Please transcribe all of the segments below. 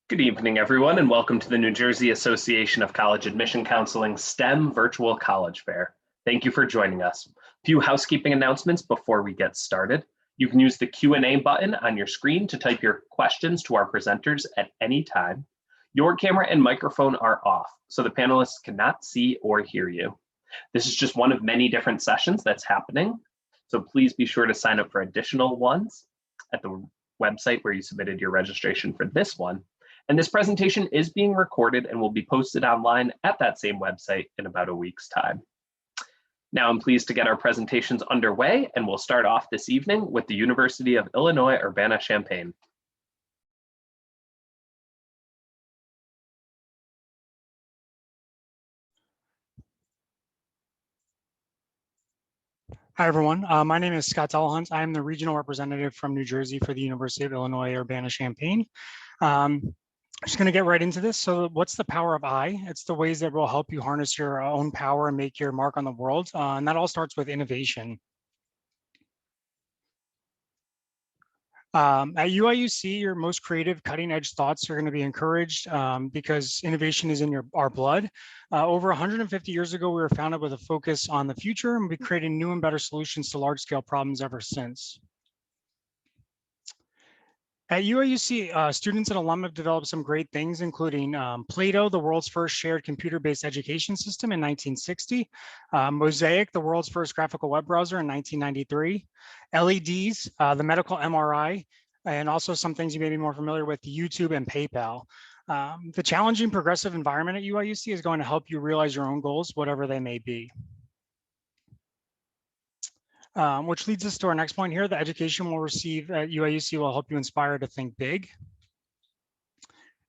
Good evening, everyone, and welcome to the New Jersey Association of College Admission Counseling STEM Virtual College Fair. Thank you for joining us. A few housekeeping announcements before we get started. You can use the Q&A button on your screen to type your questions to our presenters at any time. Your camera and microphone are off, so the panelists cannot see or hear you. This is just one of many different sessions that's happening, so please be sure to sign up for additional ones at the website where you submitted your registration for this one. And this presentation is being recorded and will be posted online at that same website in about a week's time. Now I'm pleased to get our presentations underway, and we'll start off this evening with the University of Illinois Urbana-Champaign. Hi, everyone. My name is Scott Delahunt. I'm the regional representative from New Jersey for the University of Illinois Urbana-Champaign. I'm just going to get right into this. So what's the power of I? It's the ways that will help you harness your own power and make your mark on the world. And that all starts with innovation. At UIUC, your most creative, cutting-edge thoughts are going to be encouraged because innovation is in our blood. Over 150 years ago, we were founded with a focus on the future, and we've been creating new and better solutions to large-scale problems ever since. At UIUC, students and alum have developed some great things, including Plato, the world's first shared computer-based education system in 1960, Mosaic, the world's first graphical web browser in 1993, LEDs, the medical MRI, and also some things you may be more familiar with, YouTube and PayPal. The challenging progressive environment at UIUC is going to help you realize your own goals, whatever they may be. Which leads us to our next point here. The education we'll receive at UIUC will help you inspire to think big.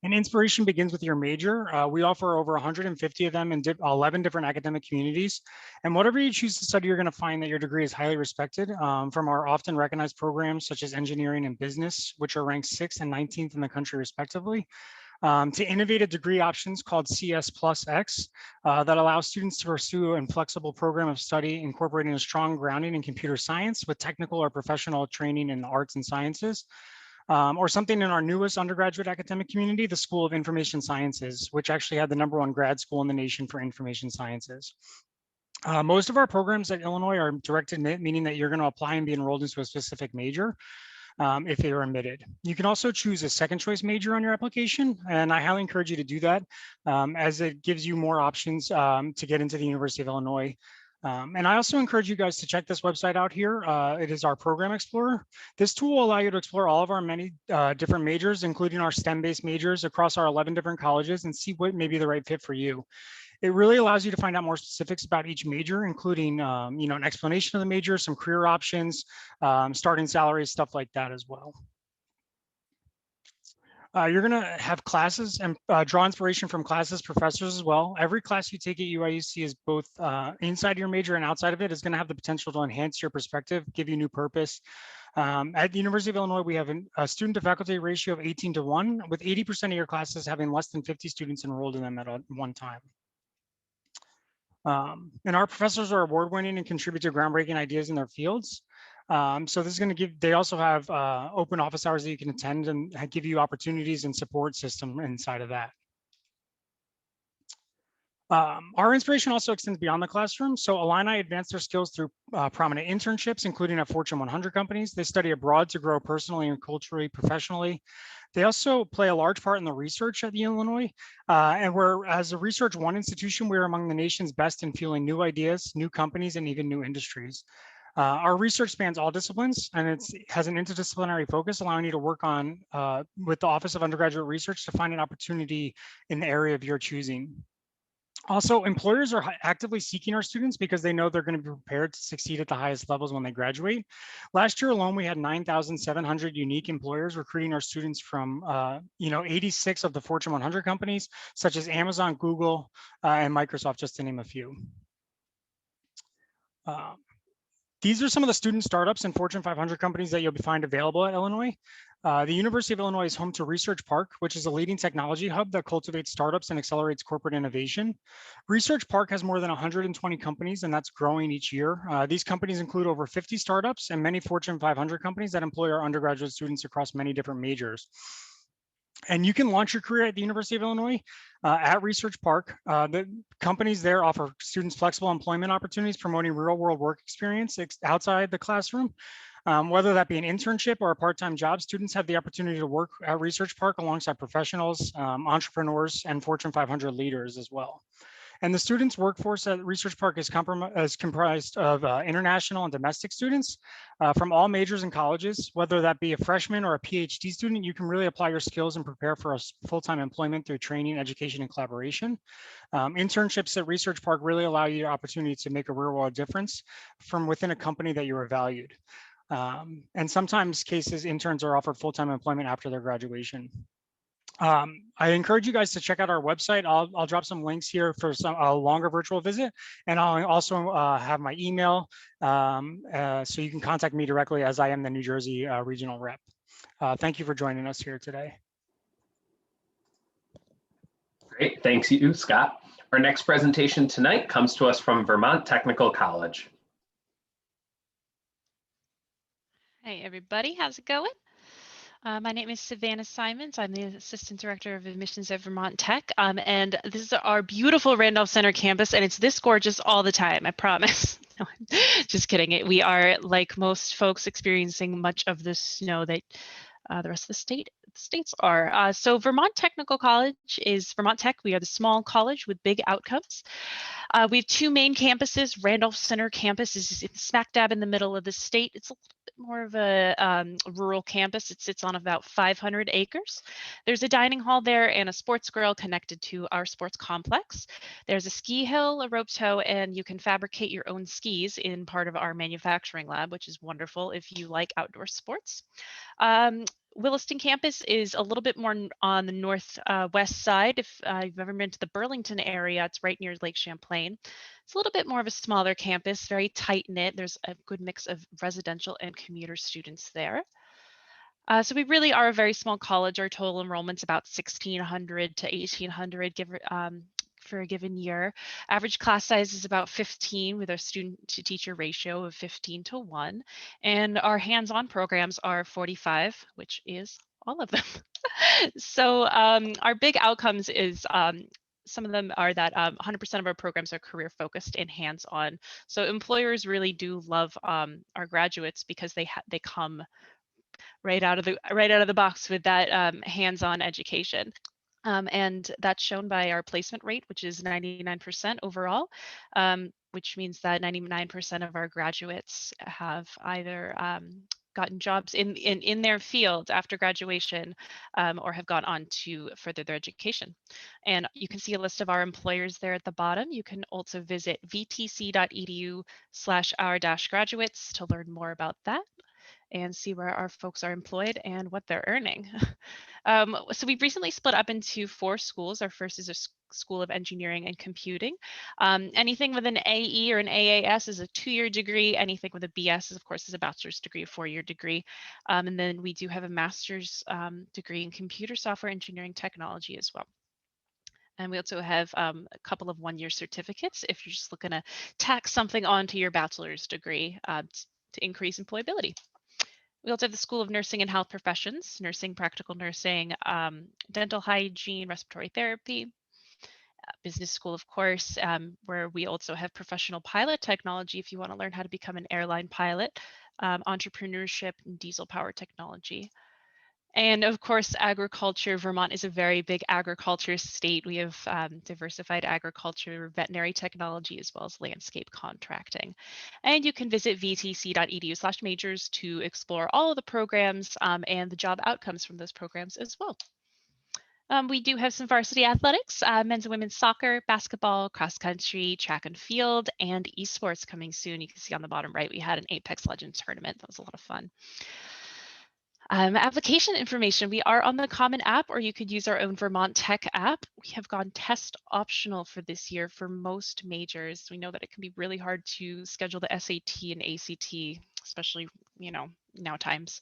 And inspiration begins with your major. We offer over 150 of them in 11 different academic communities. And whatever you choose to study, you're going to find that your degree is highly respected from our often recognized programs such as engineering and business, which are ranked 6th and 19th in the country respectively. To innovative degree options called CS Plus X that allow students to pursue a flexible program of study incorporating a strong grounding in computer science with technical or professional training in the arts and sciences, or something in our newest undergraduate academic community, the School of Information Sciences, which actually had the #1 grad school in the nation for information sciences. Most of our programs at Illinois are direct admit, meaning that you're going to apply and be enrolled into a specific major. If they are admitted. You can also choose a second choice major on your application, and I highly encourage you to do that as it gives you more options to get into the University of Illinois. And I also encourage you guys to check this website out here. It is our Program Explorer. This tool will allow you to explore all of our many different majors, including our STEM-based majors across our 11 different colleges, and see what may be the right fit for you. It really allows you to find out more specifics about each major, including an explanation of the major, some career options, starting salaries, stuff like that as well. You're going to have classes and draw inspiration from classes, professors as well. Every class you take at UIUC is both inside your major and outside of it is going to have the potential to enhance your perspective, give you new purpose. At the University of Illinois, we have a student to faculty ratio of 18:1, with 80% of your classes having less than 50 students enrolled in them at one time. And our professors are award-winning and contribute to groundbreaking ideas in their fields. So this is going to give, they also have open office hours that you can attend and give you opportunities and support system inside of that. Our inspiration also extends beyond the classroom. So Illini advance their skills through prominent internships, including at Fortune 100 companies. They study abroad to grow personally and culturally, professionally. They also play a large part in the research at the Illinois. And we're, as a Research One institution, we're among the nation's best in fueling new ideas, new companies, and even new industries. Our research spans all disciplines, and it has an interdisciplinary focus, allowing you to work on with the Office of Undergraduate Research to find an opportunity in the area of your choosing. Also, employers are actively seeking our students because they know they're going to be prepared to succeed at the highest levels when they graduate. Last year alone, we had 9,700 unique employers recruiting our students from 86 of the Fortune 100 companies, such as Amazon, Google, and Microsoft, just to name a few. These are some of the student startups and Fortune 500 companies that you'll find available at Illinois. The University of Illinois is home to Research Park, which is a leading technology hub that cultivates startups and accelerates corporate innovation. Research Park has more than 120 companies, and that's growing each year. These companies include over 50 startups and many Fortune 500 companies that employ our undergraduate students across many different majors. And you can launch your career at the University of Illinois at Research Park. The companies there offer students flexible employment opportunities, promoting real world work experience outside the classroom. Whether that be an internship or a part-time job, students have the opportunity to work at Research Park alongside professionals, entrepreneurs, and Fortune 500 leaders as well. And the students' workforce at Research Park is comprised of international and domestic students from all majors and colleges. Whether that be a freshman or a PhD student, you can really apply your skills and prepare for a full-time employment through training, education, and collaboration. Internships at Research Park really allow you the opportunity to make a real-world difference from within a company that you are valued. And sometimes cases, interns are offered full-time employment after their graduation. I encourage you guys to check out our website. I'll drop some links here for a longer virtual visit, and I'll also have my email so you can contact me directly, as I am the New Jersey regional rep. Thank you for joining us here today. Great, thanks you, Scott. Our next presentation tonight comes to us from Vermont Technical College. Hey everybody, how's it going? My name is Savannah Simons. I'm the Assistant Director of Admissions at Vermont Tech, and this is our beautiful Randolph Center campus, and it's this gorgeous all the time, I promise. No, just kidding. We are, like most folks, experiencing much of the snow that the rest of the states are. So Vermont Technical College is Vermont Tech. We are the small college with big outcomes. We have two main campuses. Randolph Center campus is smack dab in the middle of the state. It's a little bit more of a rural campus. It sits on about 500 acres. There's a dining hall there and a sports grill connected to our sports complex. There's a ski hill, a rope tow, and you can fabricate your own skis in part of our manufacturing lab, which is wonderful if you like outdoor sports. Williston campus is a little bit more on the northwest side. If you've ever been to the Burlington area, it's right near Lake Champlain. It's a little bit more of a smaller campus, very tight knit. There's a good mix of residential and commuter students there. So we really are a very small college. Our total enrollment's about 1,600 to 1,800, for a given year. Average class size is about 15 with a student to teacher ratio of 15:1. And our hands-on programs are 45, which is all of them. So our big outcomes is some of them are that 100% of our programs are career focused and hands-on. So employers really do love our graduates because they come right out of the box with that hands-on education. And that's shown by our placement rate, which is 99% overall, which means that 99% of our graduates have either gotten jobs in their field after graduation or have gone on to further their education. And you can see a list of our employers there at the bottom. You can also visit vtc.edu/our-graduates to learn more about that and see where our folks are employed and what they're earning. So we've recently split up into 4 schools. Our first is a School of Engineering and Computing. Anything with an AE or an AAS is a 2-year degree. Anything with a BS, of course, is a bachelor's degree, a 4-year degree. And then we do have a master's degree in computer software engineering technology as well. And we also have a couple of 1-year certificates if you're just looking to tack something onto your bachelor's degree to increase employability. We also have the School of Nursing and Health Professions, nursing, practical nursing, dental hygiene, respiratory therapy, business school, of course, where we also have professional pilot technology if you want to learn how to become an airline pilot, entrepreneurship, and diesel power technology. And of course, agriculture. Vermont is a very big agriculture state. We have diversified agriculture, veterinary technology, as well as landscape contracting. And you can visit vtc.edu/majors to explore all of the programs and the job outcomes from those programs as well. We do have some varsity athletics, men's and women's soccer, basketball, cross country, track and field, and esports coming soon. You can see on the bottom right, we had an Apex Legends tournament. That was a lot of fun. Application information, we are on the Common App, or you could use our own Vermont Tech app. We have gone test optional for this year for most majors. We know that it can be really hard to schedule the SAT and ACT, especially, now times.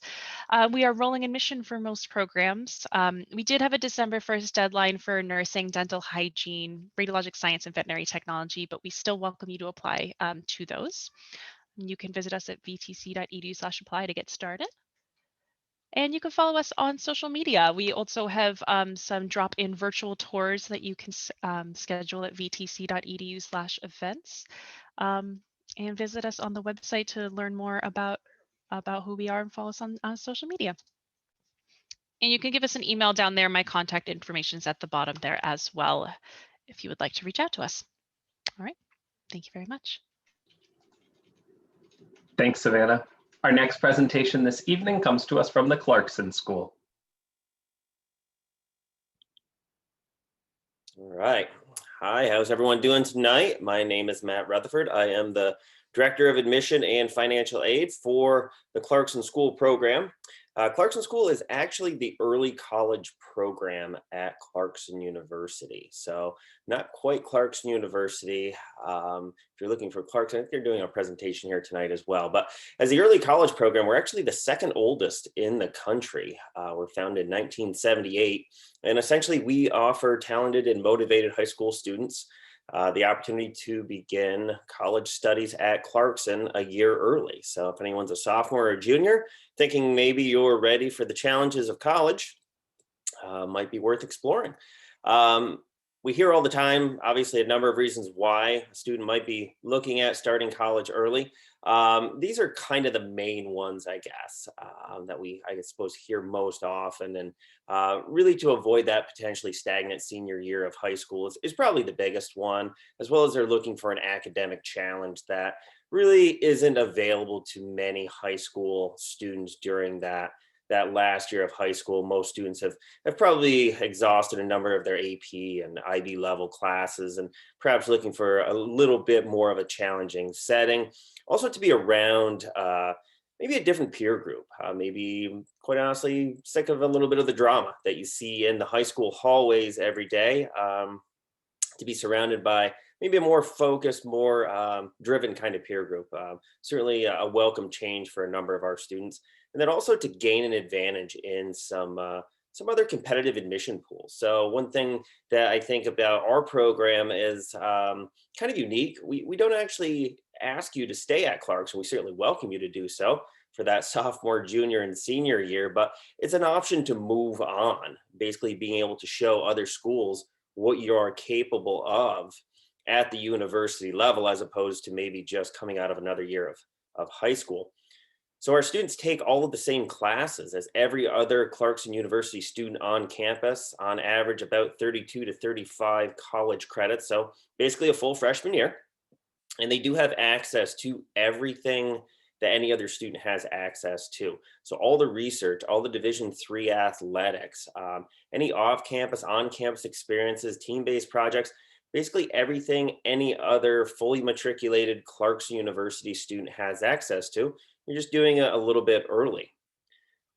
We are rolling admission for most programs. We did have a December 1st deadline for nursing, dental hygiene, radiologic science, and veterinary technology, but we still welcome you to apply to those. You can visit us at vtc.edu/apply to get started. And you can follow us on social media. We also have some drop-in virtual tours that you can schedule at vtc.edu/events, and visit us on the website to learn more about who we are and follow us on social media. And you can give us an email down there. My contact information is at the bottom there as well, if you would like to reach out to us. All right. Thank you very much. Thanks, Savannah. Our next presentation this evening comes to us from the Clarkson School. All right. Hi, how's everyone doing tonight? My name is Matt Rutherford. I am the Director of Admission and Financial Aid for the Clarkson School program. Clarkson School is actually the early college program at Clarkson University. So not quite Clarkson University. If you're looking for Clarkson, I think they're doing a presentation here tonight as well. But as the early college program, we're actually the second oldest in the country. We're founded in 1978. And essentially we offer talented and motivated high school students the opportunity to begin college studies at Clarkson a year early. So if anyone's a sophomore or a junior, thinking maybe you're ready for the challenges of college, might be worth exploring. We hear all the time, obviously, a number of reasons why a student might be looking at starting college early. These are kind of the main ones, I guess, that I suppose, hear most often. And really to avoid that potentially stagnant senior year of high school is probably the biggest one, as well as they're looking for an academic challenge that really isn't available to many high school students during that last year of high school. Most students have probably exhausted a number of their AP and IB level classes and perhaps looking for a little bit more of a challenging setting. Also to be around maybe a different peer group, maybe quite honestly sick of a little bit of the drama that you see in the high school hallways every day, to be surrounded by maybe a more focused, more driven kind of peer group. Certainly a welcome change for a number of our students. And then also to gain an advantage in some other competitive admission pools. So one thing that I think about our program is kind of unique. We don't actually ask you to stay at Clarkson. We certainly welcome you to do so for that sophomore, junior, and senior year, but it's an option to move on, basically being able to show other schools what you are capable of at the university level, as opposed to maybe just coming out of another year of high school. So our students take all of the same classes as every other Clarkson University student on campus, on average about 32 to 35 college credits. So basically a full freshman year. And they do have access to everything that any other student has access to. So all the research, all the Division III athletics, any off-campus, on-campus experiences, team-based projects, basically everything any other fully matriculated Clarkson University student has access to. You're just doing it a little bit early.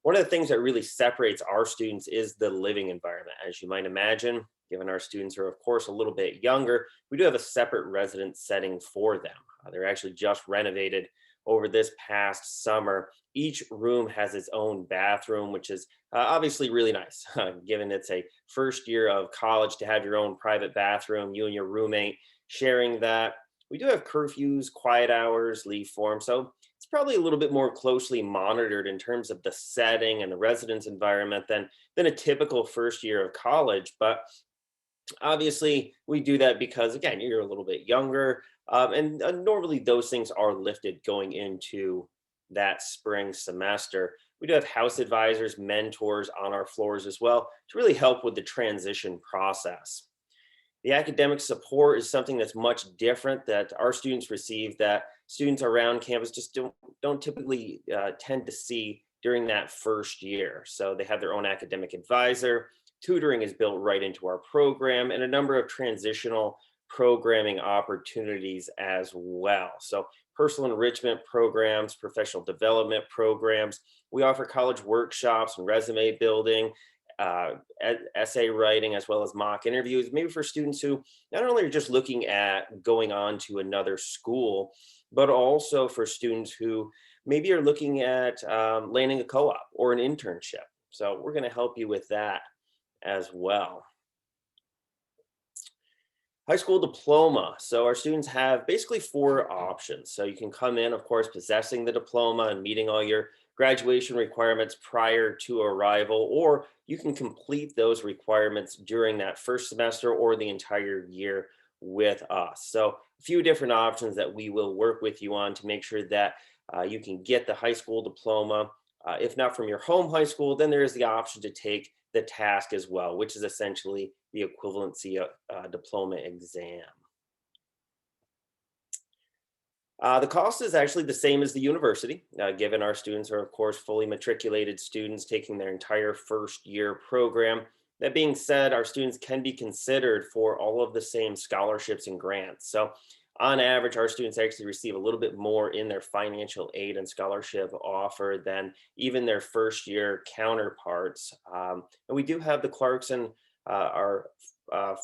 One of the things that really separates our students is the living environment. As you might imagine, given our students are, of course, a little bit younger, we do have a separate residence setting for them. They're actually just renovated over this past summer. Each room has its own bathroom, which is obviously really nice, given it's a first year of college to have your own private bathroom, you and your roommate sharing that. We do have curfews, quiet hours, leave forms. So it's probably a little bit more closely monitored in terms of the setting and the residence environment than a typical first year of college. But obviously we do that because, again, you're a little bit younger, and normally those things are lifted going into that spring semester. We do have house advisors, mentors on our floors as well to really help with the transition process. The academic support is something that's much different that our students receive, that students around campus just don't typically tend to see during that first year. So they have their own academic advisor. Tutoring is built right into our program, and a number of transitional programming opportunities as well. So personal enrichment programs, professional development programs. We offer college workshops and resume building, essay writing, as well as mock interviews, maybe for students who not only are just looking at going on to another school, but also for students who maybe are looking at landing a co-op or an internship. So we're going to help you with that as well. High school diploma. So our students have basically 4 options. So you can come in, of course, possessing the diploma and meeting all your graduation requirements prior to arrival, or you can complete those requirements during that first semester or the entire year with us. So a few different options that we will work with you on to make sure that you can get the high school diploma. If not from your home high school, then there is the option to take the task as well, which is essentially the equivalency diploma exam. The cost is actually the same as the university, given our students are, of course, fully matriculated students taking their entire first year program. That being said, our students can be considered for all of the same scholarships and grants. So on average, our students actually receive a little bit more in their financial aid and scholarship offer than even their first year counterparts. And we do have the Clarkson, our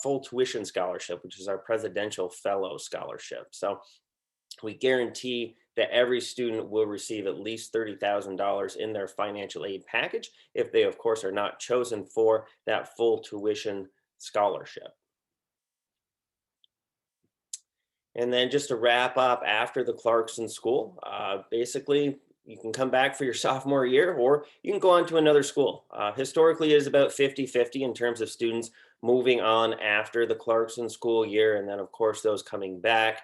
full tuition scholarship, which is our presidential fellow scholarship. So we guarantee that every student will receive at least $30,000 in their financial aid package if they, of course, are not chosen for that full tuition scholarship. And then just to wrap up, after the Clarkson School, basically, you can come back for your sophomore year, or you can go on to another school. Historically, it is about 50-50 in terms of students moving on after the Clarkson School year, and then, of course, those coming back.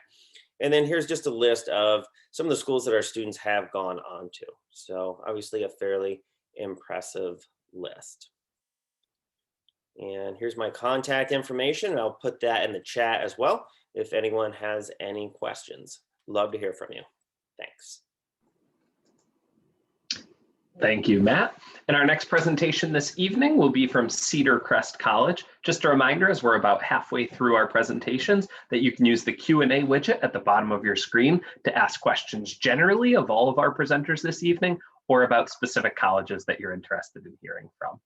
And then here's just a list of some of the schools that our students have gone on to. So obviously a fairly impressive list. And here's my contact information. I'll put that in the chat as well if anyone has any questions. Love to hear from you. Thanks. Thank you, Matt. And our next presentation this evening will be from Cedar Crest College. Just a reminder, as we're about halfway through our presentations, that you can use the Q&A widget at the bottom of your screen to ask questions generally of all of our presenters this evening, or about specific colleges that you're interested in hearing from.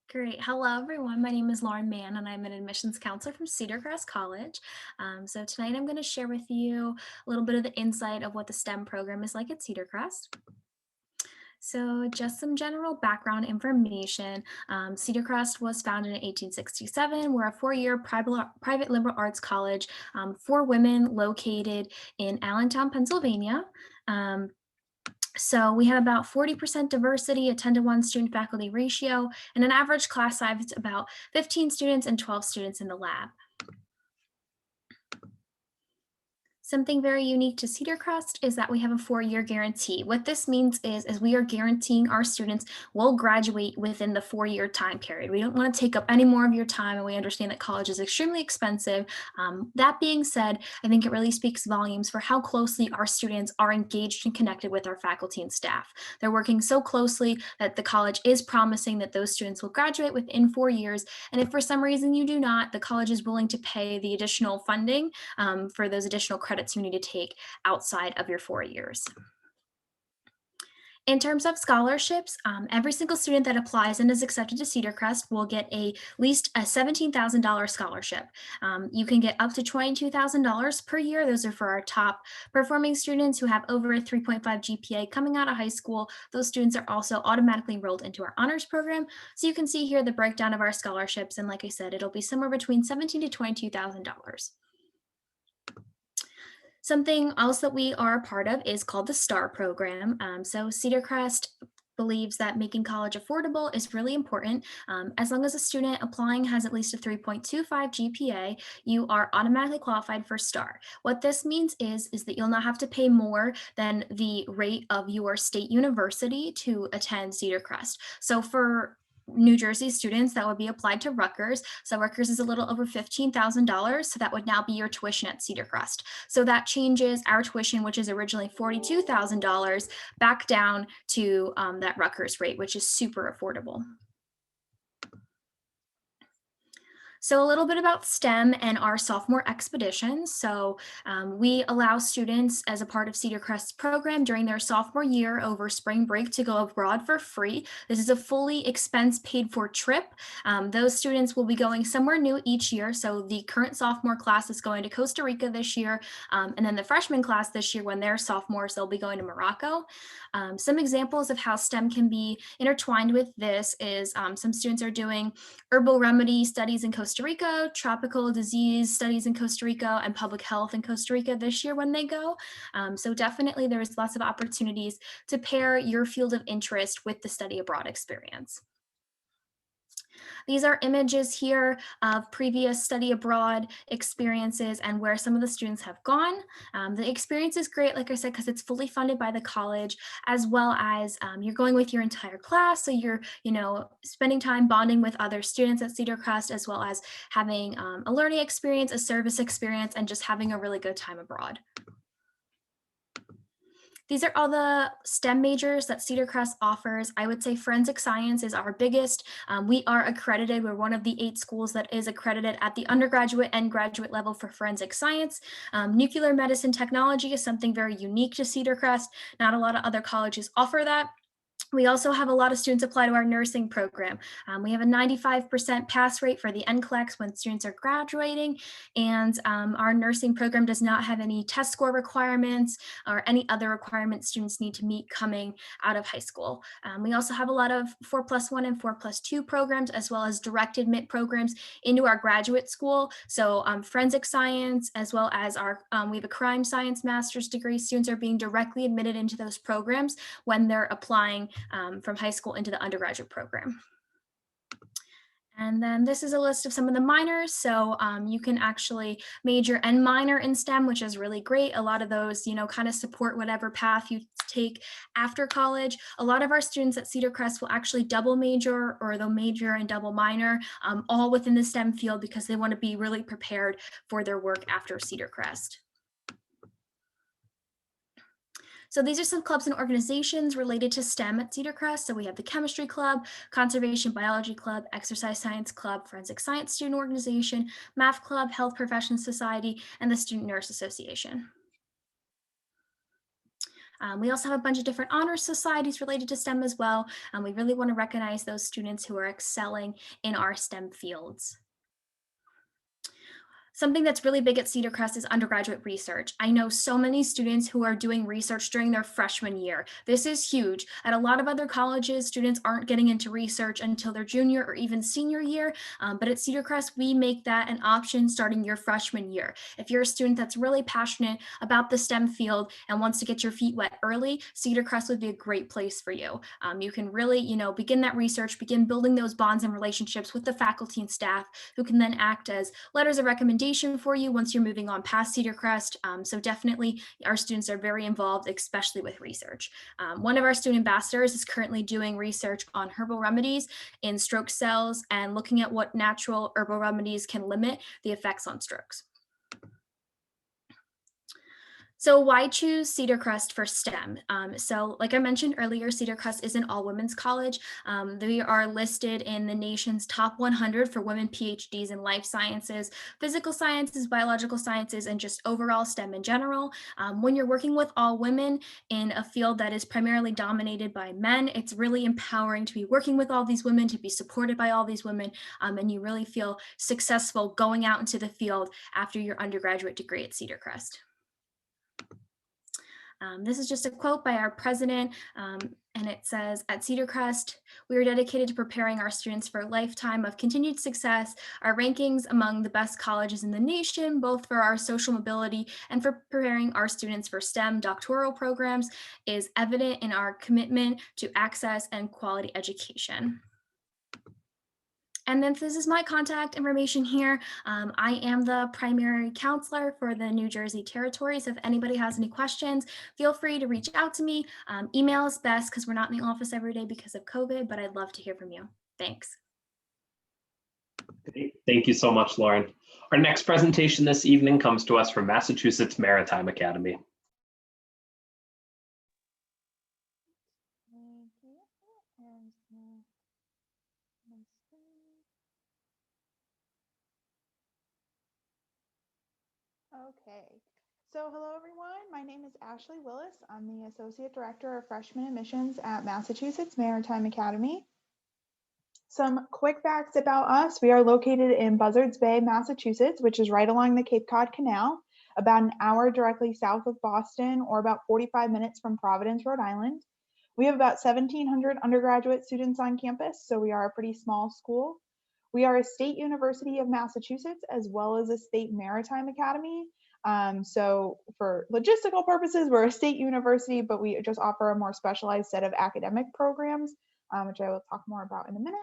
Great. Hello, everyone. My name is Lauren Mann, and I'm an admissions counselor from Cedar Crest College. So tonight I'm going to share with you a little bit of the insight of what the STEM program is like at Cedar Crest. So just some general background information. Cedar Crest was founded in 1867. We're a four-year private liberal arts college for women located in Allentown, Pennsylvania. So we have about 40% diversity, a 10-to-1 student faculty ratio, and an average class size of about 15 students and 12 students in the lab. Something very unique to Cedar Crest is that we have a 4-year guarantee. What this means is we are guaranteeing our students will graduate within the 4-year time period. We don't want to take up any more of your time, and we understand that college is extremely expensive. That being said, I think it really speaks volumes for how closely our students are engaged and connected with our faculty and staff. They're working so closely that the college is promising that those students will graduate within 4 years. And if for some reason you do not, the college is willing to pay the additional funding for those additional credits you need to take outside of your 4 years. In terms of scholarships, every single student that applies and is accepted to Cedar Crest will get at least a $17,000 scholarship. You can get up to $22,000 per year. Those are for our top performing students who have over a 3.5 GPA coming out of high school. Those students are also automatically enrolled into our honors program. So you can see here the breakdown of our scholarships. And like I said, it'll be somewhere between $17,000 to $22,000. Something else that we are a part of is called the STAR program. So Cedar Crest believes that making college affordable is really important. As long as a student applying has at least a 3.25 GPA, you are automatically qualified for STAR. What this means is that you'll not have to pay more than the rate of your state university to attend Cedar Crest. So for New Jersey students, that would be applied to Rutgers. So Rutgers is a little over $15,000. So that would now be your tuition at Cedar Crest. So that changes our tuition, which is originally $42,000, back down to that Rutgers rate, which is super affordable. So a little bit about STEM and our sophomore expeditions. So we allow students as a part of Cedar Crest's program during their sophomore year over spring break to go abroad for free. This is a fully expense paid for trip. Those students will be going somewhere new each year. So the current sophomore class is going to Costa Rica this year. And then the freshman class this year, when they're sophomores, they'll be going to Morocco. Some examples of how STEM can be intertwined with this is some students are doing herbal remedy studies in Costa Costa Rica, tropical disease studies in Costa Rica, and public health in Costa Rica this year when they go. So definitely there's lots of opportunities to pair your field of interest with the study abroad experience. These are images here of previous study abroad experiences and where some of the students have gone. The experience is great, like I said, because it's fully funded by the college, as well as you're going with your entire class. So you're, spending time bonding with other students at Cedar Crest, as well as having a learning experience, a service experience, and just having a really good time abroad. These are all the STEM majors that Cedar Crest offers. I would say forensic science is our biggest. We are accredited. We're one of the 8 schools that is accredited at the undergraduate and graduate level for forensic science. Nuclear medicine technology is something very unique to Cedar Crest. Not a lot of other colleges offer that. We also have a lot of students apply to our nursing program. We have a 95% pass rate for the NCLEX when students are graduating, and our nursing program does not have any test score requirements or any other requirements students need to meet coming out of high school. We also have a lot of 4+1 and 4+2 programs, as well as direct admit programs into our graduate school. So forensic science, as well as our, we have a crime science master's degree. Students are being directly admitted into those programs when they're applying from high school into the undergraduate program. And then this is a list of some of the minors. So you can actually major and minor in STEM, which is really great. A lot of those, kind of support whatever path you take after college. A lot of our students at Cedar Crest will actually double major, or they'll major and double minor, all within the STEM field, because they want to be really prepared for their work after Cedar Crest. So these are some clubs and organizations related to STEM at Cedar Crest. So we have the Chemistry Club, Conservation Biology Club, Exercise Science Club, Forensic Science Student Organization, Math Club, Health Professions Society, and the Student Nurse Association. We also have a bunch of different honor societies related to STEM as well. We really want to recognize those students who are excelling in our STEM fields. Something that's really big at Cedar Crest is undergraduate research. I know so many students who are doing research during their freshman year. This is huge. At a lot of other colleges, students aren't getting into research until their junior or even senior year. But at Cedar Crest, we make that an option starting your freshman year. If you're a student that's really passionate about the STEM field and wants to get your feet wet early, Cedar Crest would be a great place for you. You can really, begin that research, begin building those bonds and relationships with the faculty and staff, who can then act as letters of recommendation for you once you're moving on past Cedar Crest. So definitely our students are very involved, especially with research. One of our student ambassadors is currently doing research on herbal remedies in stroke cells and looking at what natural herbal remedies can limit the effects on strokes. So why choose Cedar Crest for STEM? So like I mentioned earlier, Cedar Crest is an all-women's college. They are listed in the nation's top 100 for women PhDs in life sciences, physical sciences, biological sciences, and just overall STEM in general. When you're working with all women in a field that is primarily dominated by men, it's really empowering to be working with all these women, to be supported by all these women, and you really feel successful going out into the field after your undergraduate degree at Cedar Crest. This is just a quote by our president, and it says, "At Cedar Crest, we are dedicated to preparing our students for a lifetime of continued success. Our rankings among the best colleges in the nation, both for our social mobility and for preparing our students for STEM doctoral programs, is evident in our commitment to access and quality education." And then this is my contact information here. I am the primary counselor for the New Jersey territory. So if anybody has any questions, feel free to reach out to me. Email is best because we're not in the office every day because of COVID, but I'd love to hear from you. Thanks. Thank you so much, Lauren. Our next presentation this evening comes to us from Massachusetts Maritime Academy. Okay, so hello everyone. My name is Ashley Willis. I'm the Associate Director of Freshman Admissions at Massachusetts Maritime Academy. Some quick facts about us. We are located in Buzzards Bay, Massachusetts, which is right along the Cape Cod Canal, about an hour directly south of Boston, or about 45 minutes from Providence, Rhode Island. We have about 1,700 undergraduate students on campus, so we are a pretty small school. We are a state university of Massachusetts as well as a state maritime academy. So for logistical purposes, we're a state university, but we just offer a more specialized set of academic programs, which I will talk more about in a minute.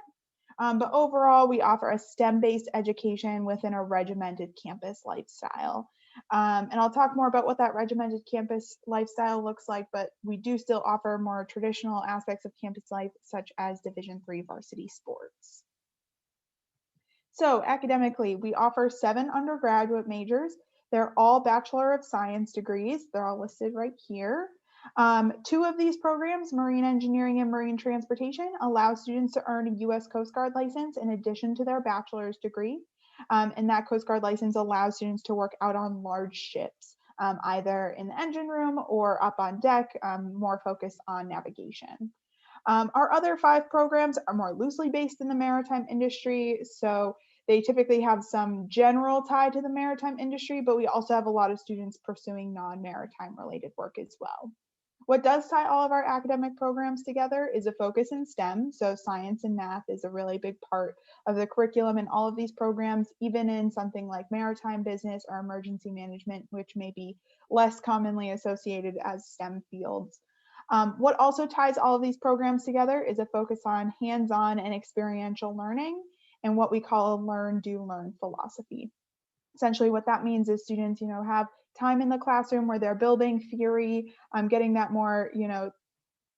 But overall, we offer a STEM-based education within a regimented campus lifestyle. And I'll talk more about what that regimented campus lifestyle looks like, but we do still offer more traditional aspects of campus life, such as Division III varsity sports. So academically, we offer 7 undergraduate majors. They're all Bachelor of Science degrees. They're all listed right here. 2 of these programs, Marine Engineering and Marine Transportation, allow students to earn a U.S. Coast Guard license in addition to their bachelor's degree. And that Coast Guard license allows students to work out on large ships, either in the engine room or up on deck, more focused on navigation. Our other 5 programs are more loosely based in the maritime industry. So they typically have some general tie to the maritime industry, but we also have a lot of students pursuing non-maritime related work as well. What does tie all of our academic programs together is a focus in STEM. So science and math is a really big part of the curriculum in all of these programs, even in something like maritime business or emergency management, which may be less commonly associated as STEM fields. What also ties all of these programs together is a focus on hands-on and experiential learning and what we call a learn, do, learn philosophy. Essentially what that means is students, have time in the classroom where they're building theory, getting that more,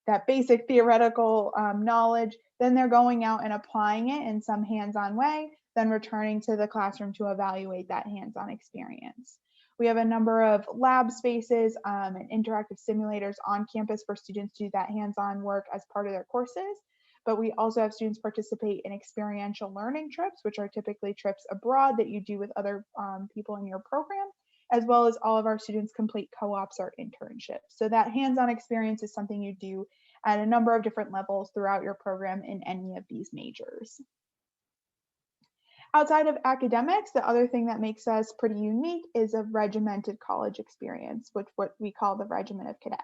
that basic theoretical knowledge, then they're going out and applying it in some hands-on way, then returning to the classroom to evaluate that hands-on experience. We have a number of lab spaces and interactive simulators on campus for students to do that hands-on work as part of their courses. But we also have students participate in experiential learning trips, which are typically trips abroad that you do with other people in your program, as well as all of our students complete co-ops or internships. So that hands-on experience is something you do at a number of different levels throughout your program in any of these majors. Outside of academics, the other thing that makes us pretty unique is a regimented college experience, which what we call the Regiment of Cadets.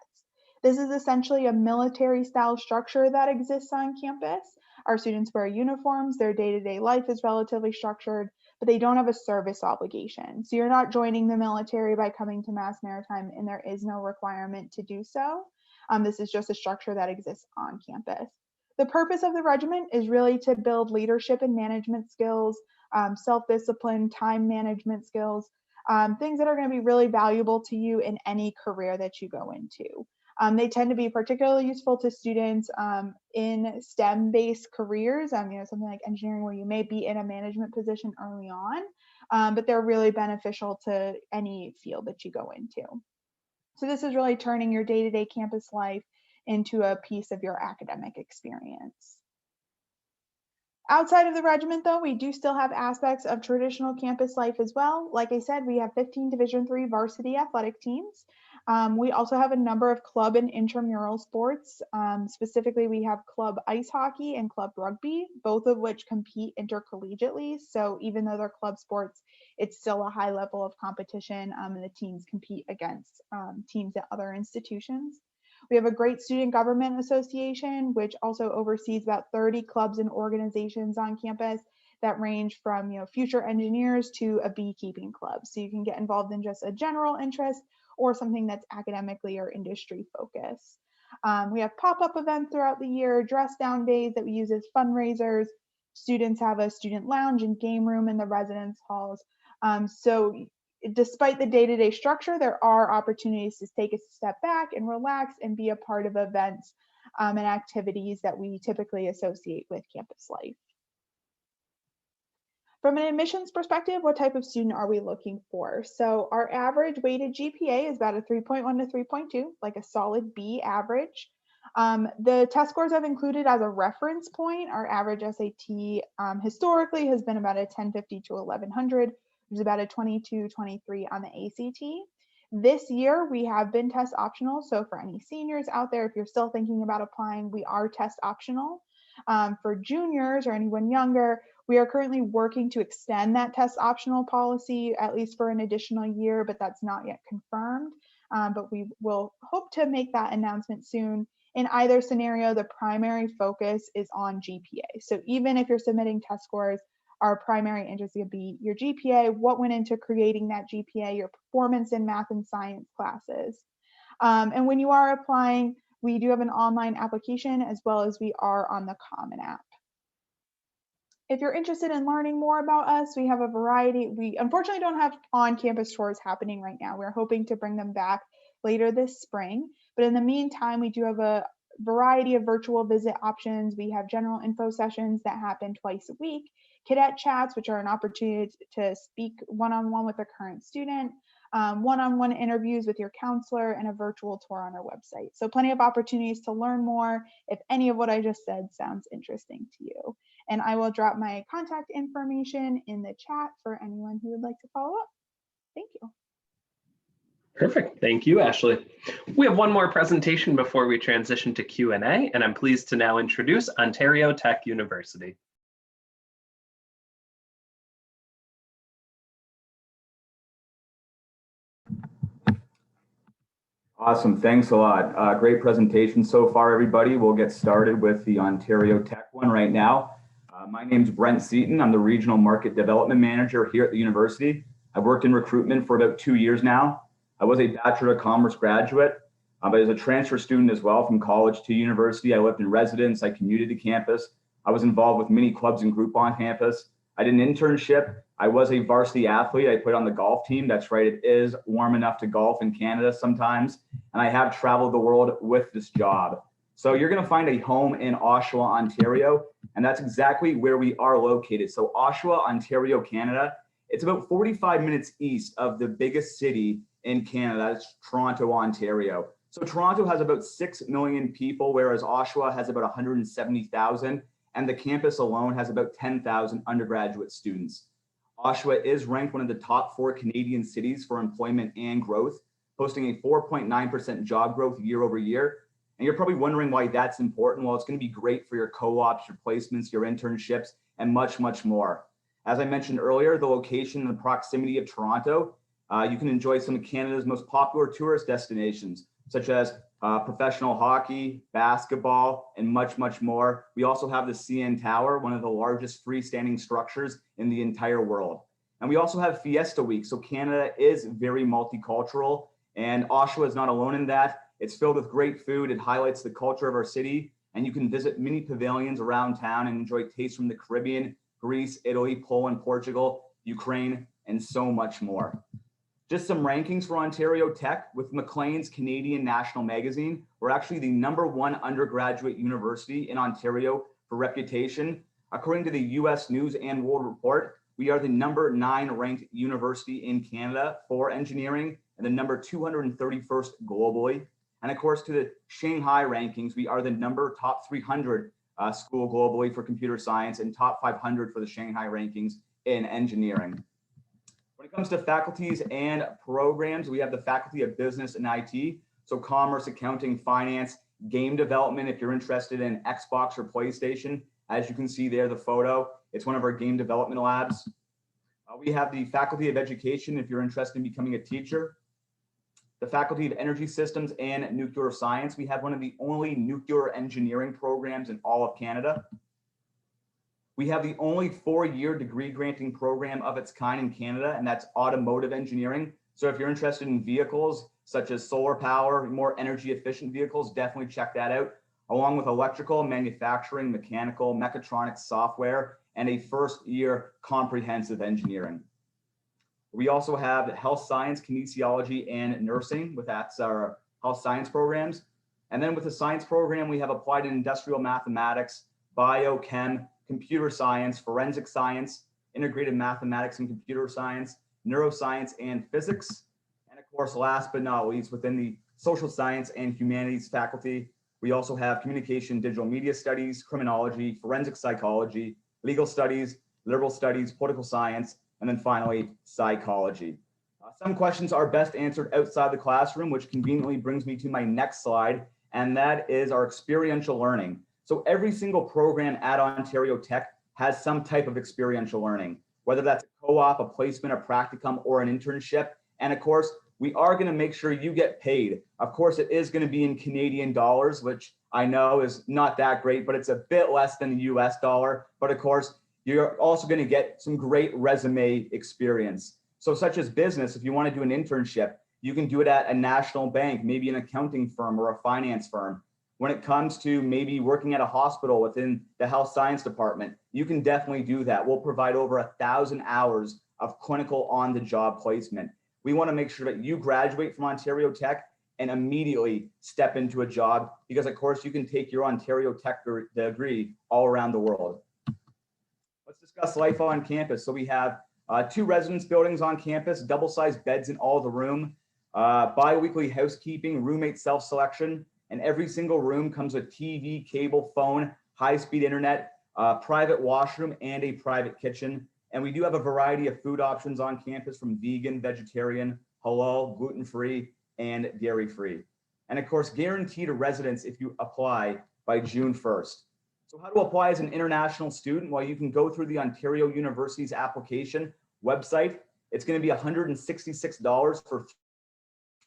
This is essentially a military style structure that exists on campus. Our students wear uniforms, their day-to-day life is relatively structured, but they don't have a service obligation. So you're not joining the military by coming to Mass Maritime, and there is no requirement to do so. This is just a structure that exists on campus. The purpose of the regiment is really to build leadership and management skills, self-discipline, time management skills, things that are going to be really valuable to you in any career that you go into. They tend to be particularly useful to students in STEM-based careers, something like engineering where you may be in a management position early on, but they're really beneficial to any field that you go into. So this is really turning your day-to-day campus life into a piece of your academic experience. Outside of the regiment, though, we do still have aspects of traditional campus life as well. Like I said, we have 15 Division III varsity athletic teams. We also have a number of club and intramural sports. Specifically, we have club ice hockey and club rugby, both of which compete intercollegiately. So even though they're club sports, it's still a high level of competition, and the teams compete against teams at other institutions. We have a great student government association, which also oversees about 30 clubs and organizations on campus that range from future engineers to a beekeeping club. So you can get involved in just a general interest or something that's academically or industry focused. We have pop-up events throughout the year, dress down days that we use as fundraisers. Students have a student lounge and game room in the residence halls. So despite the day-to-day structure, there are opportunities to take a step back and relax and be a part of events and activities that we typically associate with campus life. From an admissions perspective, what type of student are we looking for? So our average weighted GPA is about a 3.1 to 3.2, like a solid B average. The test scores I've included as a reference point. Our average SAT historically has been about a 1050 to 1100. There's about a 22, 23 on the ACT. This year, we have been test optional. So for any seniors out there, if you're still thinking about applying, we are test optional. For juniors or anyone younger, we are currently working to extend that test optional policy, at least for an additional year, but that's not yet confirmed. But we will hope to make that announcement soon. In either scenario, the primary focus is on GPA. So even if you're submitting test scores our primary interest is going to be your GPA, what went into creating that GPA, your performance in math and science classes. And when you are applying, we do have an online application as well as we are on the Common App. If you're interested in learning more about us, we have a variety. We unfortunately don't have on-campus tours happening right now. We're hoping to bring them back later this spring. But in the meantime, we do have a variety of virtual visit options. We have general info sessions that happen twice a week, cadet chats, which are an opportunity to speak one-on-one with a current student, one-on-one interviews with your counselor, and a virtual tour on our website. So plenty of opportunities to learn more if any of what I just said sounds interesting to you. And I will drop my contact information in the chat for anyone who would like to follow up. Thank you. Perfect. Thank you, Ashley. We have one more presentation before we transition to Q&A, and I'm pleased to now introduce Ontario Tech University. Awesome, thanks a lot. Great presentation so far, everybody. We'll get started with the Ontario Tech one right now. My name's Brent Seaton. I'm the Regional Market Development Manager here at the university. I've worked in recruitment for about 2 years now. I was a Bachelor of Commerce graduate, but as a transfer student as well from college to university, I lived in residence, I commuted to campus. I was involved with many clubs and group on campus. I did an internship. I was a varsity athlete. I played on the golf team. That's right, it is warm enough to golf in Canada sometimes. And I have traveled the world with this job. So you're gonna find a home in Oshawa, Ontario, and that's exactly where we are located. So Oshawa, Ontario, Canada, it's about 45 minutes east of the biggest city in Canada, that's Toronto, Ontario. So Toronto has about 6 million people, whereas Oshawa has about 170,000, and the campus alone has about 10,000 undergraduate students. Oshawa is ranked one of the top 4 Canadian cities for employment and growth, posting a 4.9% job growth year over year. And you're probably wondering why that's important. Well, it's going to be great for your co-ops, your placements, your internships, and much, much more. As I mentioned earlier, the location and the proximity of Toronto, you can enjoy some of Canada's most popular tourist destinations, such as professional hockey, basketball, and much, much more. We also have the CN Tower, one of the largest freestanding structures in the entire world. And we also have Fiesta Week. So Canada is very multicultural, and Oshawa is not alone in that. It's filled with great food. It highlights the culture of our city, and you can visit many pavilions around town and enjoy tastes from the Caribbean, Greece, Italy, Poland, Portugal, Ukraine, and so much more. Just some rankings for Ontario Tech. With Maclean's Canadian National Magazine, we're actually the #1 undergraduate university in Ontario for reputation. According to the US News and World Report, we are the #9 ranked university in Canada for engineering and the number 231st globally. And of course, to the Shanghai rankings, we are the top 300 school globally for computer science and top 500 for the Shanghai rankings in engineering. When it comes to faculties and programs, we have the Faculty of Business and IT. So commerce, accounting, finance, game development, if you're interested in Xbox or PlayStation, as you can see there, the photo, it's one of our game development labs. We have the Faculty of Education, if you're interested in becoming a teacher. The Faculty of Energy Systems and Nuclear Science. We have one of the only nuclear engineering programs in all of Canada. We have the only 4-year degree granting program of its kind in Canada, and that's automotive engineering. So if you're interested in vehicles such as solar power, more energy efficient vehicles, definitely check that out, along with electrical, manufacturing, mechanical, mechatronics, software, and a 1st-year comprehensive engineering. We also have health science, kinesiology, and nursing, that's our health science programs. And then with the science program, we have applied and industrial mathematics, biochem, computer science, forensic science, integrated mathematics and computer science, neuroscience, and physics. And of course, last but not least, within the social science and humanities faculty, we also have communication, digital media studies, criminology, forensic psychology, legal studies, liberal studies, political science, and then finally, psychology. Some questions are best answered outside the classroom, which conveniently brings me to my next slide, and that is our experiential learning. So every single program at Ontario Tech has some type of experiential learning, whether that's a co-op, a placement, a practicum, or an internship. And of course, we are going to make sure you get paid. Of course, it is going to be in Canadian dollars, which I know is not that great, but it's a bit less than the US dollar. But of course, You're also going to get some great resume experience. So such as business, if you want to do an internship, you can do it at a national bank, maybe an accounting firm or a finance firm. When it comes to maybe working at a hospital within the health science department, you can definitely do that. We'll provide over 1,000 hours of clinical on-the-job placement. We want to make sure that you graduate from Ontario Tech and immediately step into a job, because of course you can take your Ontario Tech degree all around the world. Let's discuss life on campus. So we have 2 residence buildings on campus, double-sized beds in all the room, bi-weekly housekeeping, roommate self-selection, and every single room comes with TV, cable, phone, high-speed internet, private washroom, and a private kitchen. And we do have a variety of food options on campus, from vegan, vegetarian, halal, gluten-free, and dairy-free. And of course, guaranteed a residence if you apply by June 1st. So how to apply as an international student? Well, you can go through the Ontario University's application website. It's going to be $166 for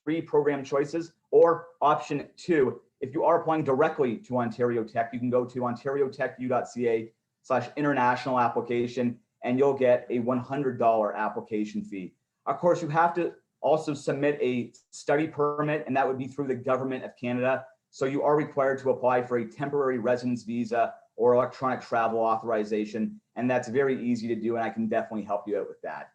3 program choices, or option 2, if you are applying directly to Ontario Tech, you can go to ontariotechu.ca/international application, and you'll get a $100 application fee. Of course, you have to also submit a study permit, and that would be through the Government of Canada. So you are required to apply for a temporary residence visa or electronic travel authorization, and that's very easy to do, and I can definitely help you out with that.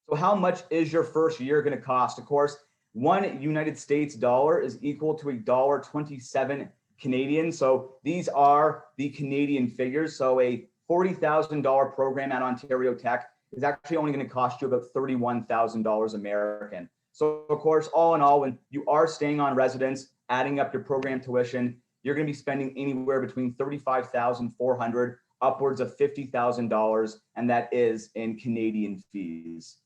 So how much is your first year going to cost? Of course, 1 United States dollar is equal to $1.27 Canadian. So these are the Canadian figures. So a $40,000 program at Ontario Tech is actually only going to cost you about $31,000 American. So of course, all in all, when you are staying on residence, adding up your program tuition, you're going to be spending anywhere between $35,400 upwards of $50,000, and that is in Canadian fees.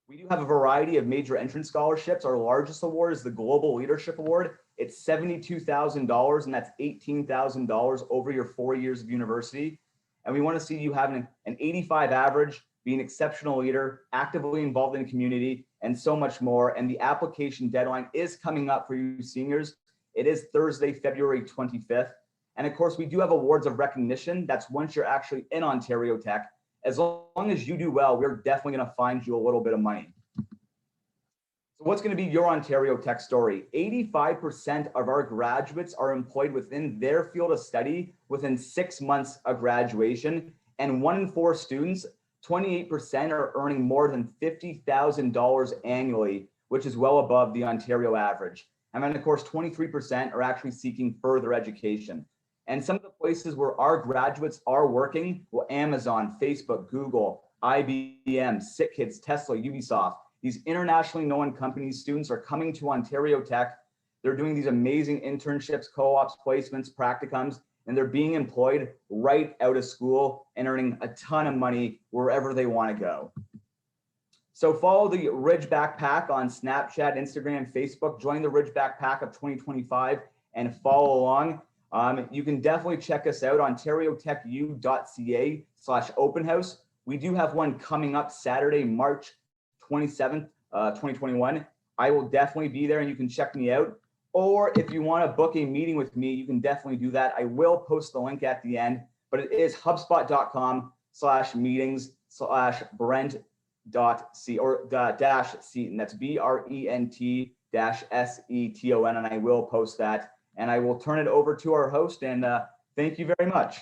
We do have a variety of major entrance scholarships. Our largest award is the Global Leadership Award. It's $72,000, and that's $18,000 over your 4 years of university. And we want to see you having an 85 average, be an exceptional leader, actively involved in the community, and so much more. And the application deadline is coming up for you seniors. It is Thursday, February 25th. And of course, we do have awards of recognition. That's once you're actually in Ontario Tech. As long as you do well, we're definitely going to find you a little bit of money. So what's going to be your Ontario Tech story? 85% of our graduates are employed within their field of study within 6 months of graduation. And 1 in 4 students, 28%, are earning more than $50,000 annually, which is well above the Ontario average. And then of course, 23% are actually seeking further education. And some of the places where our graduates are working, well, Amazon, Facebook, Google, IBM, SitKids, Tesla, Ubisoft, these internationally known companies, students are coming to Ontario Tech. They're doing these amazing internships, co-ops, placements, practicums, and they're being employed right out of school and earning a ton of money wherever they want to go. So follow the Ridge Backpack on Snapchat, Instagram, Facebook. Join the Ridge Backpack of 2025 and follow along. You can definitely check us out, ontariotechu.ca/open house. We do have one coming up Saturday, March 27th, 2021. I will definitely be there and you can check me out. Or if you want to book a meeting with me, you can definitely do that. I will post the link at the end, but it is hubspot.com/meetings/Brent.C or -Seaton. That's BRENT-SETON, and I will post that. And I will turn it over to our host, and thank you very much.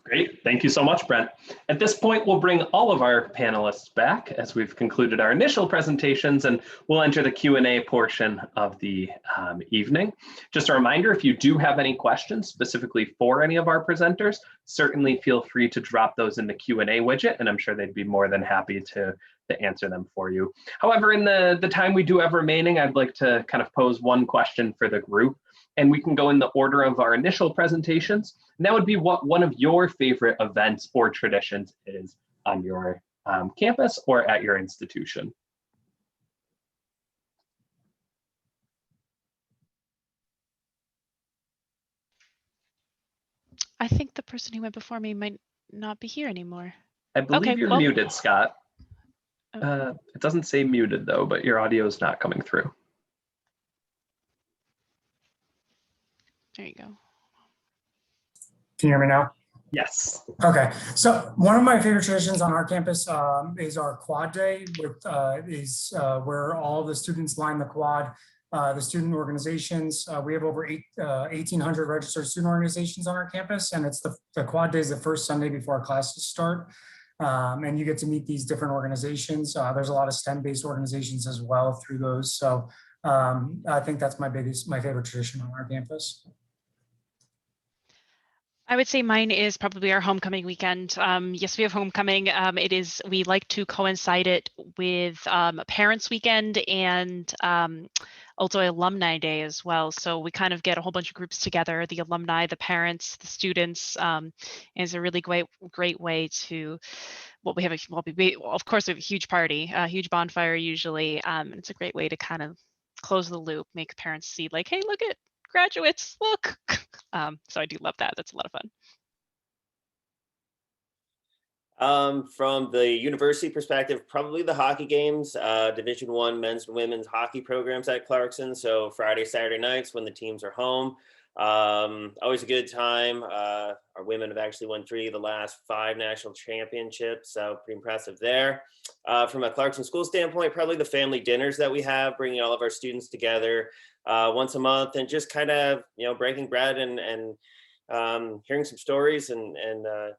Great, thank you so much, Brent. At this point, we'll bring all of our panelists back as we've concluded our initial presentations, and we'll enter the Q&A portion of the evening. Just a reminder, if you do have any questions specifically for any of our presenters, certainly feel free to drop those in the Q&A widget, and I'm sure they'd be more than happy to answer them for you. However, in the time we do have remaining, I'd like to kind of pose one question for the group, and we can go in the order of our initial presentations. And that would be what one of your favorite events or traditions is on your campus or at your institution. I think the person who went before me might not be here anymore. I believe you're muted, Scott. It doesn't say muted though, but your audio is not coming through. There you go. Can you hear me now? Yes. Okay, so one of my favorite traditions on our campus is our quad day, where all the students line the quad, the student organizations. We have over 1,800 registered student organizations on our campus, and it's the quad day is the first Sunday before our classes start. And you get to meet these different organizations. There's a lot of STEM-based organizations as well through those. So I think that's my favorite tradition on our campus. I would say mine is probably our homecoming weekend. Yes, we have homecoming. We like to coincide it with Parents Weekend and also Alumni Day as well. So we kind of get a whole bunch of groups together, the alumni, the parents, the students. Is a really great way to, of course, we have a huge party, a huge bonfire usually. And it's a great way to kind of close the loop, make parents see like, hey, look at graduates, look. So I do love that. That's a lot of fun. From the university perspective, probably the hockey games, Division I men's and women's hockey programs at Clarkson. So Friday, Saturday nights when the teams are home, always a good time. Our women have actually won 3 of the last 5 national championships, so pretty impressive there. From a Clarkson School standpoint, probably the family dinners that we have, bringing all of our students together once a month and just kind of, breaking bread and hearing some stories and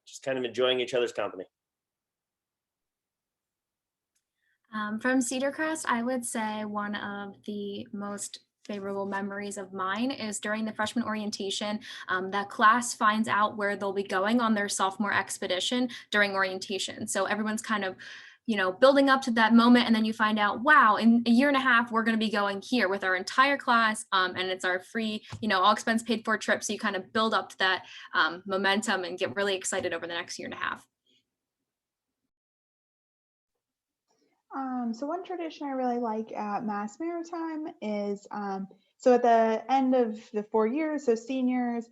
just kind of enjoying each other's company. From Cedar Crest, I would say one of the most favorable memories of mine is during the freshman orientation. That class finds out where they'll be going on their sophomore expedition during orientation. So everyone's kind of building up to that moment, and then you find out, wow, in a year and a half, we're going to be going here with our entire class, and it's our free, all expense paid for trip. So you kind of build up to that momentum and get really excited over the next year and a half. So one tradition I really like at Mass Maritime is, so at the end of the 4 years, so seniors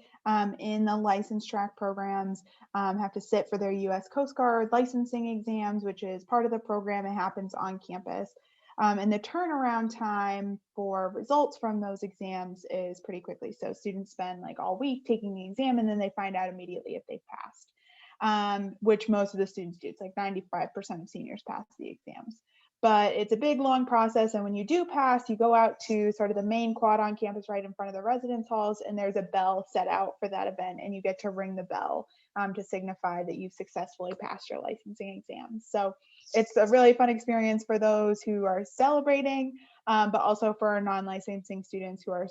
in the license track programs have to sit for their U.S. Coast Guard licensing exams, which is part of the program. It happens on campus. And the turnaround time for results from those exams is pretty quickly. So students spend like all week taking the exam, and then they find out immediately if they've passed, which most of the students do. It's like 95% of seniors pass the exams. But it's a big, long process. And when you do pass, you go out to sort of the main quad on campus right in front of the residence halls, and there's a bell set out for that event, and you get to ring the bell to signify that you've successfully passed your licensing exams. So it's a really fun experience for those who are celebrating, but also for our non-licensing students who are,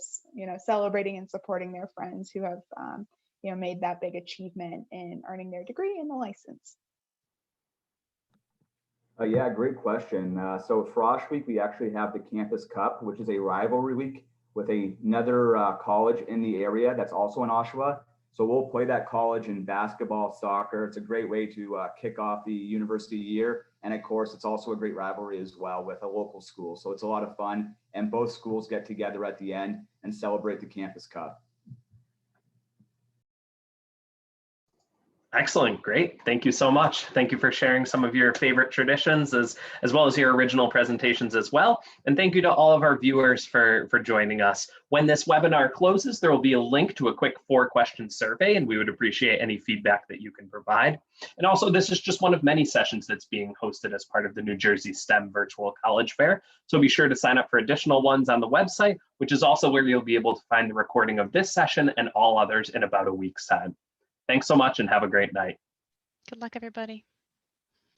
celebrating and supporting their friends who have, made that big achievement in earning their degree and the license. Yeah, great question. So Frosh Week, we actually have the Campus Cup, which is a rivalry week with another college in the area that's also in Oshawa. So we'll play that college in basketball, soccer. It's a great way to kick off the university year. And of course, it's also a great rivalry as well with a local school. So it's a lot of fun. And both schools get together at the end and celebrate the Campus Cup. Excellent. Great. Thank you so much. Thank you for sharing some of your favorite traditions as well as your original presentations as well. And thank you to all of our viewers for joining us. When this webinar closes, there will be a link to a quick 4-question survey, and we would appreciate any feedback that you can provide. And also, this is just one of many sessions that's being hosted as part of the New Jersey STEM Virtual College Fair. So be sure to sign up for additional ones on the website, which is also where you'll be able to find the recording of this session and all others in about a week's time. Thanks so much and have a great night. Good luck, everybody.